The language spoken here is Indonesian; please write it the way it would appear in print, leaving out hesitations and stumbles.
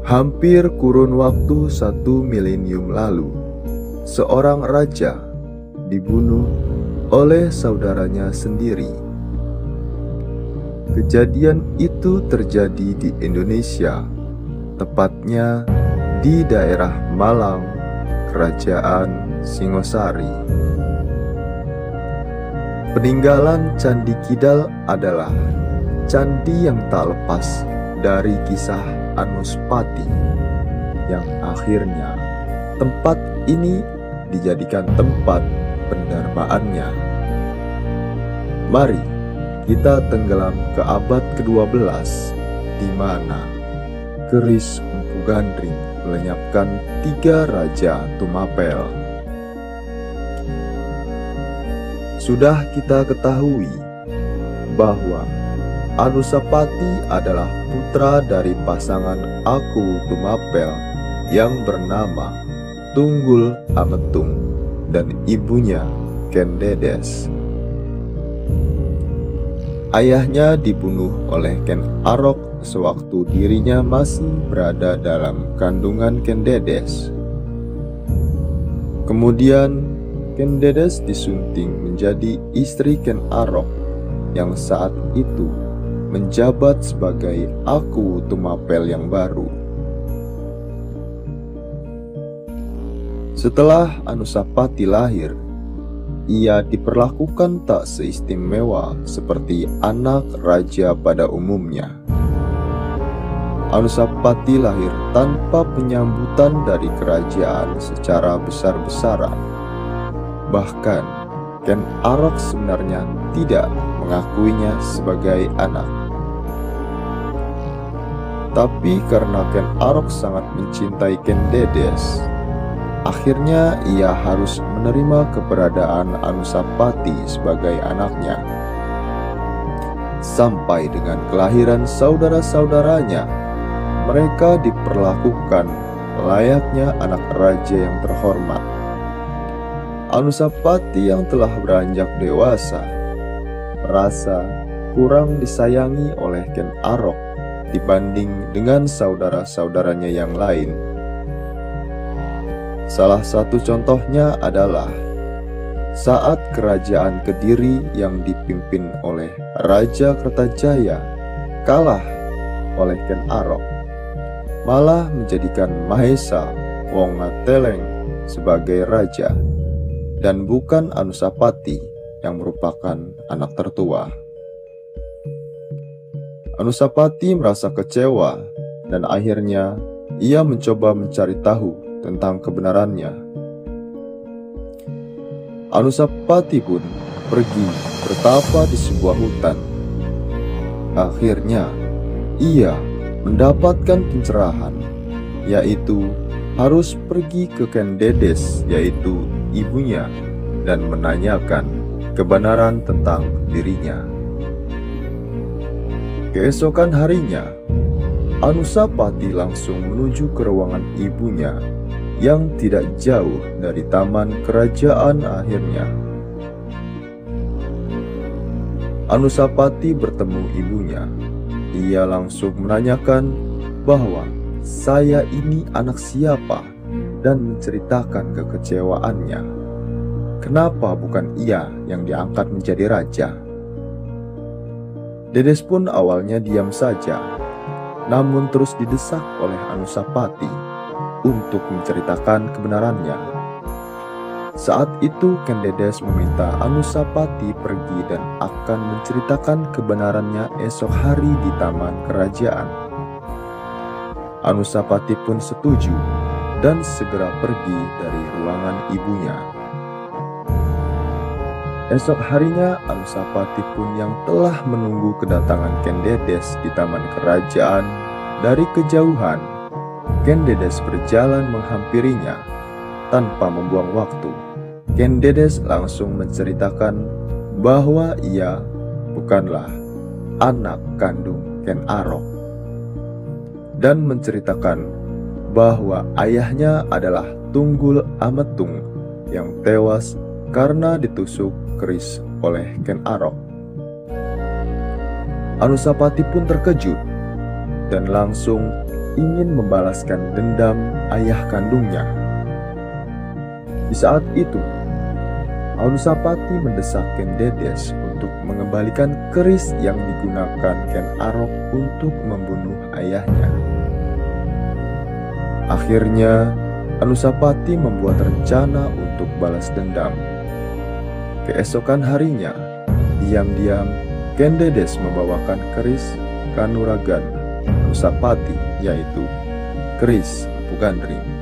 Hampir kurun waktu 1 milenium lalu, seorang raja dibunuh oleh saudaranya sendiri. Kejadian itu terjadi di Indonesia, tepatnya di daerah Malang, Kerajaan Singosari. Peninggalan Candi Kidal adalah candi yang tak lepas dari kisah Anuspati, yang akhirnya tempat ini dijadikan tempat pendarbaannya. Mari kita tenggelam ke abad ke-12, di mana keris Empu Gandring melenyapkan 3 raja Tumapel. Sudah kita ketahui bahwa Anusapati adalah putra dari pasangan Aku Tumapel yang bernama Tunggul Ametung dan ibunya Kendedes. Ayahnya dibunuh oleh Ken Arok sewaktu dirinya masih berada dalam kandungan Kendedes. Kemudian Kendedes disunting menjadi istri Ken Arok yang saat itu menjabat sebagai Aku Tumapel yang baru. Setelah Anusapati lahir, ia diperlakukan tak seistimewa seperti anak raja pada umumnya. Anusapati lahir tanpa penyambutan dari kerajaan secara besar-besaran. Bahkan Ken Arok sebenarnya tidak mengakuinya sebagai anak. Tapi karena Ken Arok sangat mencintai Kendedes, akhirnya ia harus menerima keberadaan Anusapati sebagai anaknya. Sampai dengan kelahiran saudara-saudaranya, mereka diperlakukan layaknya anak raja yang terhormat. Anusapati yang telah beranjak dewasa merasa kurang disayangi oleh Ken Arok dibanding dengan saudara-saudaranya yang lain. Salah satu contohnya adalah saat kerajaan Kediri yang dipimpin oleh Raja Kertajaya kalah oleh Ken Arok, malah menjadikan Mahesa Wongateleng sebagai raja, dan bukan Anusapati yang merupakan anak tertua. Anusapati merasa kecewa dan akhirnya ia mencoba mencari tahu tentang kebenarannya. Anusapati pun pergi bertapa di sebuah hutan. Akhirnya ia mendapatkan pencerahan, yaitu harus pergi ke Kendedes, yaitu ibunya, dan menanyakan kebenaran tentang dirinya. Keesokan harinya, Anusapati langsung menuju ke ruangan ibunya yang tidak jauh dari taman kerajaan akhirnya. Anusapati bertemu ibunya. Ia langsung menanyakan bahwa saya ini anak siapa dan menceritakan kekecewaannya. Kenapa bukan ia yang diangkat menjadi raja? Dedes pun awalnya diam saja, namun terus didesak oleh Anusapati untuk menceritakan kebenarannya. Saat itu Kendedes meminta Anusapati pergi dan akan menceritakan kebenarannya esok hari di taman kerajaan. Anusapati pun setuju dan segera pergi dari ruangan ibunya. Esok harinya Anusapati pun yang telah menunggu kedatangan Kendedes di taman kerajaan dari kejauhan. Kendedes berjalan menghampirinya tanpa membuang waktu. Kendedes langsung menceritakan bahwa ia bukanlah anak kandung Ken Arok dan menceritakan bahwa ayahnya adalah Tunggul Ametung yang tewas karena ditusuk keris oleh Ken Arok. Anusapati pun terkejut dan langsung ingin membalaskan dendam ayah kandungnya. Di saat itu, Anusapati mendesak Ken Dedes untuk mengembalikan keris yang digunakan Ken Arok untuk membunuh ayahnya. Akhirnya, Anusapati membuat rencana untuk balas dendam. Keesokan harinya, diam-diam Ken Dedes membawakan keris Kanuragan Anusapati, yaitu keris Empu Gandring.